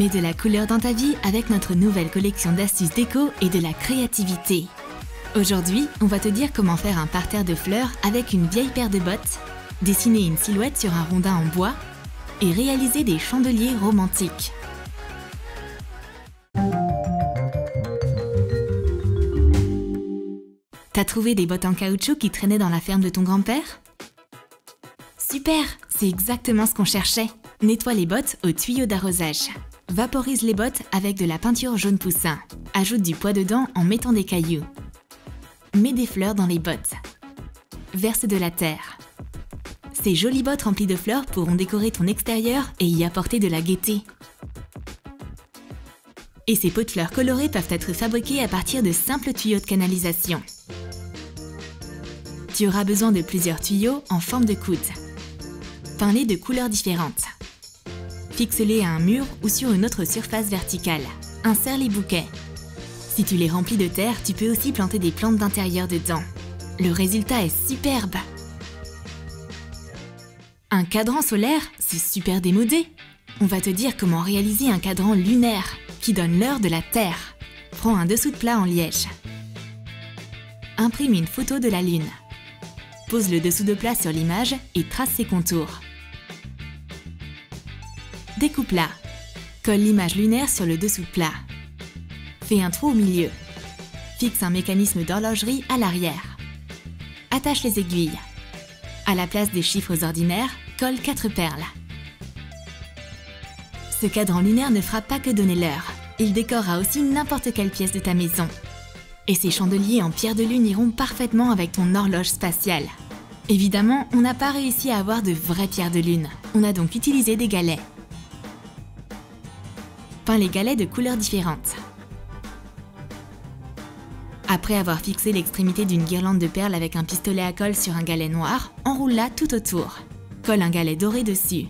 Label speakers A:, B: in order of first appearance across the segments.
A: Mets de la couleur dans ta vie avec notre nouvelle collection d'astuces déco et de la créativité. Aujourd'hui, on va te dire comment faire un parterre de fleurs avec une vieille paire de bottes, dessiner une silhouette sur un rondin en bois et réaliser des chandeliers romantiques. T'as trouvé des bottes en caoutchouc qui traînaient dans la ferme de ton grand-père? Super, c'est exactement ce qu'on cherchait. Nettoie les bottes au tuyau d'arrosage. Vaporise les bottes avec de la peinture jaune poussin. Ajoute du poids dedans en mettant des cailloux. Mets des fleurs dans les bottes. Verse de la terre. Ces jolies bottes remplies de fleurs pourront décorer ton extérieur et y apporter de la gaieté. Et ces pots de fleurs colorés peuvent être fabriqués à partir de simples tuyaux de canalisation. Tu auras besoin de plusieurs tuyaux en forme de coude. Peins-les de couleurs différentes. Fixe-les à un mur ou sur une autre surface verticale. Insère les bouquets. Si tu les remplis de terre, tu peux aussi planter des plantes d'intérieur dedans. Le résultat est superbe! Un cadran solaire, c'est super démodé. On va te dire comment réaliser un cadran lunaire qui donne l'heure de la Terre. Prends un dessous de plat en liège. Imprime une photo de la Lune. Pose le dessous de plat sur l'image et trace ses contours. Découpe-la. Colle l'image lunaire sur le dessous de plat. Fais un trou au milieu. Fixe un mécanisme d'horlogerie à l'arrière. Attache les aiguilles. À la place des chiffres ordinaires, colle 4 perles. Ce cadran lunaire ne fera pas que donner l'heure. Il décorera aussi n'importe quelle pièce de ta maison. Et ces chandeliers en pierre de lune iront parfaitement avec ton horloge spatiale. Évidemment, on n'a pas réussi à avoir de vraies pierres de lune. On a donc utilisé des galets. Peins les galets de couleurs différentes. Après avoir fixé l'extrémité d'une guirlande de perles avec un pistolet à colle sur un galet noir, enroule-la tout autour. Colle un galet doré dessus.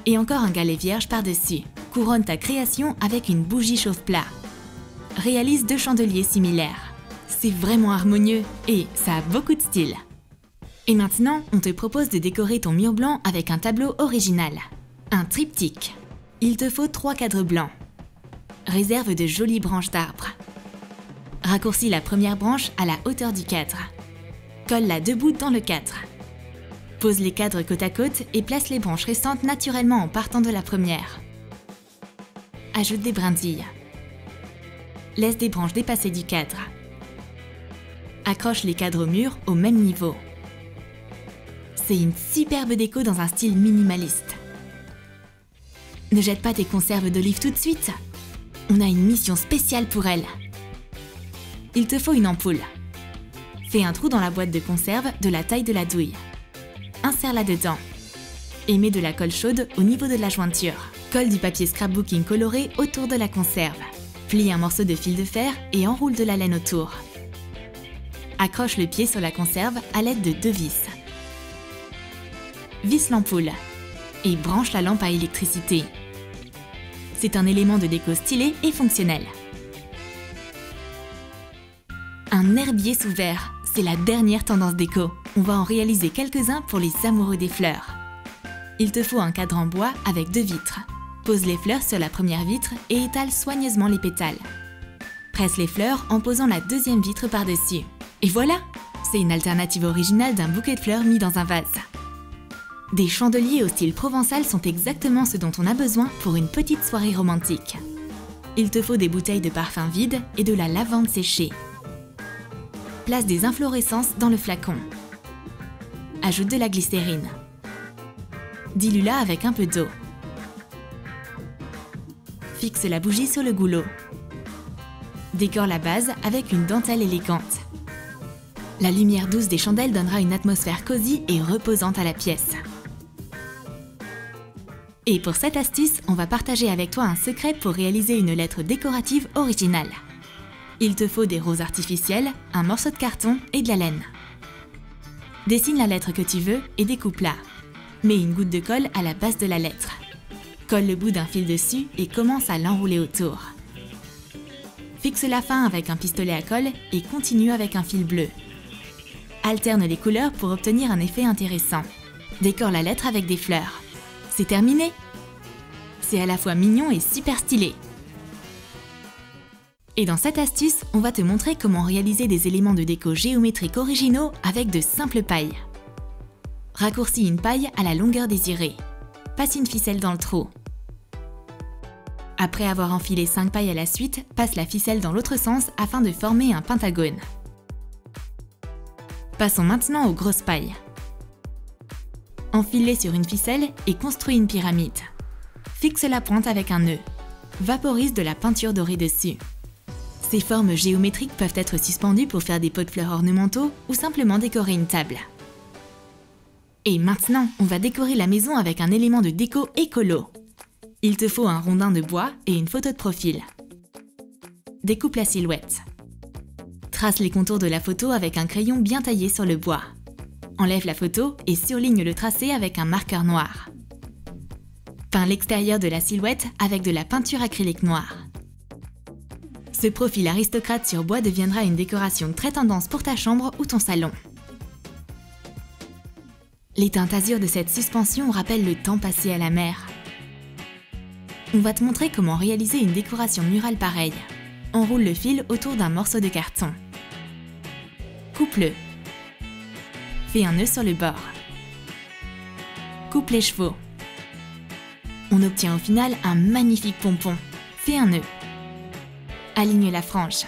A: Et encore un galet vierge par-dessus. Couronne ta création avec une bougie chauffe-plat. Réalise 2 chandeliers similaires. C'est vraiment harmonieux et ça a beaucoup de style. Et maintenant, on te propose de décorer ton mur blanc avec un tableau original. Un triptyque. Il te faut 3 cadres blancs. Réserve de jolies branches d'arbres. Raccourcis la première branche à la hauteur du cadre. Colle-la debout dans le cadre. Pose les cadres côte à côte et place les branches restantes naturellement en partant de la première. Ajoute des brindilles. Laisse des branches dépasser du cadre. Accroche les cadres au mur au même niveau. C'est une superbe déco dans un style minimaliste. Ne jette pas tes conserves d'olives tout de suite. On a une mission spéciale pour elles. Il te faut une ampoule. Fais un trou dans la boîte de conserve de la taille de la douille. Insère-la dedans. Et mets de la colle chaude au niveau de la jointure. Colle du papier scrapbooking coloré autour de la conserve. Plie un morceau de fil de fer et enroule de la laine autour. Accroche le pied sur la conserve à l'aide de 2 vis. Visse l'ampoule et branche la lampe à électricité. C'est un élément de déco stylé et fonctionnel. Un herbier sous verre, c'est la dernière tendance déco. On va en réaliser quelques-uns pour les amoureux des fleurs. Il te faut un cadre en bois avec 2 vitres. Pose les fleurs sur la première vitre et étale soigneusement les pétales. Presse les fleurs en posant la deuxième vitre par-dessus. Et voilà! C'est une alternative originale d'un bouquet de fleurs mis dans un vase. Des chandeliers au style provençal sont exactement ce dont on a besoin pour une petite soirée romantique. Il te faut des bouteilles de parfum vides et de la lavande séchée. Place des inflorescences dans le flacon. Ajoute de la glycérine. Dilue-la avec un peu d'eau. Fixe la bougie sur le goulot. Décore la base avec une dentelle élégante. La lumière douce des chandelles donnera une atmosphère cosy et reposante à la pièce. Et pour cette astuce, on va partager avec toi un secret pour réaliser une lettre décorative originale. Il te faut des roses artificielles, un morceau de carton et de la laine. Dessine la lettre que tu veux et découpe-la. Mets une goutte de colle à la base de la lettre. Colle le bout d'un fil dessus et commence à l'enrouler autour. Fixe la fin avec un pistolet à colle et continue avec un fil bleu. Alterne les couleurs pour obtenir un effet intéressant. Décore la lettre avec des fleurs. C'est terminé! C'est à la fois mignon et super stylé. Et dans cette astuce, on va te montrer comment réaliser des éléments de déco géométriques originaux avec de simples pailles. Raccourcis une paille à la longueur désirée. Passe une ficelle dans le trou. Après avoir enfilé 5 pailles à la suite, passe la ficelle dans l'autre sens afin de former un pentagone. Passons maintenant aux grosses pailles. Enfile-les sur une ficelle et construis une pyramide. Fixe la pointe avec un nœud. Vaporise de la peinture dorée dessus. Ces formes géométriques peuvent être suspendues pour faire des pots de fleurs ornementaux ou simplement décorer une table. Et maintenant, on va décorer la maison avec un élément de déco écolo. Il te faut un rondin de bois et une photo de profil. Découpe la silhouette. Trace les contours de la photo avec un crayon bien taillé sur le bois. Enlève la photo et surligne le tracé avec un marqueur noir. Peins l'extérieur de la silhouette avec de la peinture acrylique noire. Ce profil aristocrate sur bois deviendra une décoration très tendance pour ta chambre ou ton salon. Les teintes azur de cette suspension rappellent le temps passé à la mer. On va te montrer comment réaliser une décoration murale pareille. Enroule le fil autour d'un morceau de carton. Coupe-le. Fais un nœud sur le bord. Coupe les chevaux. On obtient au final un magnifique pompon. Fais un nœud. Aligne la frange.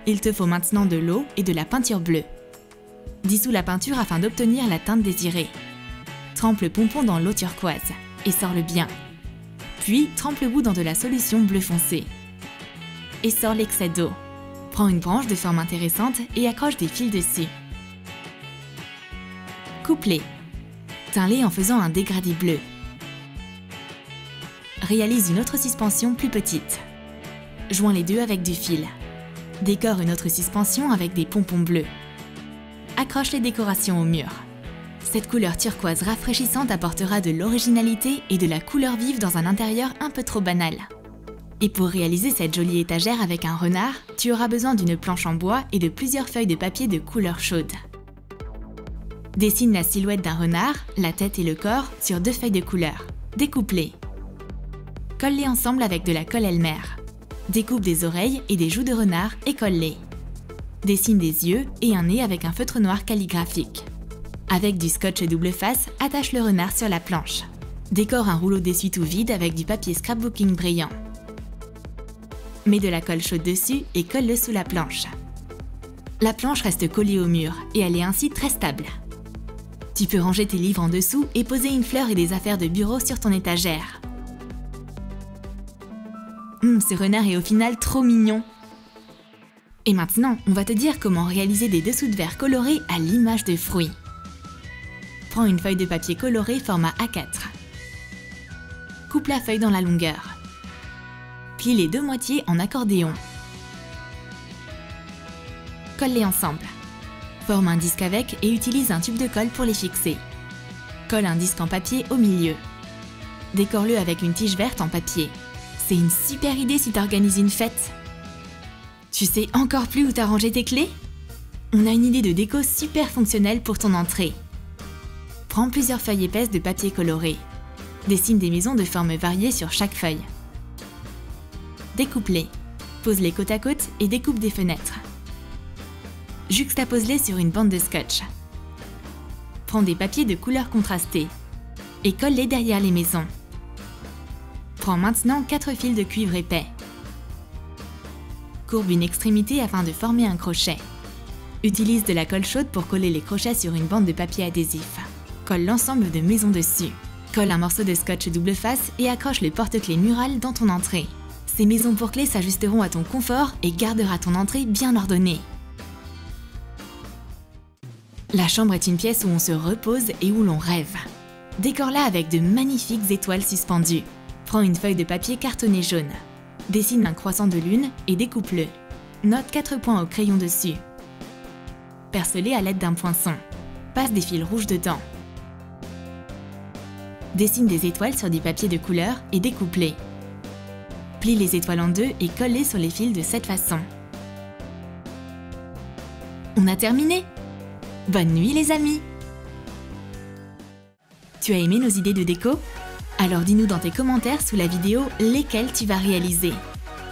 A: Il te faut maintenant de l'eau et de la peinture bleue. Dissous la peinture afin d'obtenir la teinte désirée. Trempe le pompon dans l'eau turquoise et sors-le bien. Puis, trempe le bout dans de la solution bleu foncé. Et sors l'excès d'eau. Prends une branche de forme intéressante et accroche des fils dessus. Coupe-les. Teins-les en faisant un dégradé bleu. Réalise une autre suspension plus petite. Joins les deux avec du fil. Décore une autre suspension avec des pompons bleus. Accroche les décorations au mur. Cette couleur turquoise rafraîchissante apportera de l'originalité et de la couleur vive dans un intérieur un peu trop banal. Et pour réaliser cette jolie étagère avec un renard, tu auras besoin d'une planche en bois et de plusieurs feuilles de papier de couleur chaude. Dessine la silhouette d'un renard, la tête et le corps sur 2 feuilles de couleur. Découpe-les. Colle-les ensemble avec de la colle Elmer. Découpe des oreilles et des joues de renard et colle-les. Dessine des yeux et un nez avec un feutre noir calligraphique. Avec du scotch double face, attache le renard sur la planche. Décore un rouleau d'essuie-tout vide avec du papier scrapbooking brillant. Mets de la colle chaude dessus et colle-le sous la planche. La planche reste collée au mur et elle est ainsi très stable. Tu peux ranger tes livres en dessous et poser une fleur et des affaires de bureau sur ton étagère. Ce renard est au final trop mignon. Et maintenant, on va te dire comment réaliser des dessous de verre colorés à l'image de fruits. Prends une feuille de papier coloré format A4. Coupe la feuille dans la longueur. Plie les 2 moitiés en accordéon. Colle-les ensemble. Forme un disque avec et utilise un tube de colle pour les fixer. Colle un disque en papier au milieu. Décore-le avec une tige verte en papier. C'est une super idée si tu organises une fête. Tu sais encore plus où t'as rangé tes clés? On a une idée de déco super fonctionnelle pour ton entrée. Prends plusieurs feuilles épaisses de papier coloré. Dessine des maisons de formes variées sur chaque feuille. Découpe-les. Pose-les côte à côte et découpe des fenêtres. Juxtapose-les sur une bande de scotch. Prends des papiers de couleurs contrastées et colle-les derrière les maisons. Prends maintenant 4 fils de cuivre épais. Courbe une extrémité afin de former un crochet. Utilise de la colle chaude pour coller les crochets sur une bande de papier adhésif. Colle l'ensemble de maisons dessus. Colle un morceau de scotch double face et accroche le porte-clés mural dans ton entrée. Ces maisons pour clés s'ajusteront à ton confort et gardera ton entrée bien ordonnée. La chambre est une pièce où on se repose et où l'on rêve. Décore-la avec de magnifiques étoiles suspendues. Prends une feuille de papier cartonné jaune. Dessine un croissant de lune et découpe-le. Note 4 points au crayon dessus. Perce-les à l'aide d'un poinçon. Passe des fils rouges dedans. Dessine des étoiles sur du papier de couleur et découpe-les. Plie les étoiles en 2 et colle-les sur les fils de cette façon. On a terminé! Bonne nuit les amis! Tu as aimé nos idées de déco? Alors dis-nous dans tes commentaires sous la vidéo lesquels tu vas réaliser.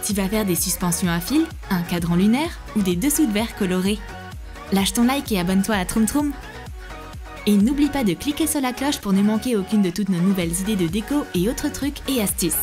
A: Tu vas faire des suspensions à fil, un cadran lunaire ou des dessous de verre colorés. Lâche ton like et abonne-toi à Troum Troum. Et n'oublie pas de cliquer sur la cloche pour ne manquer aucune de toutes nos nouvelles idées de déco et autres trucs et astuces.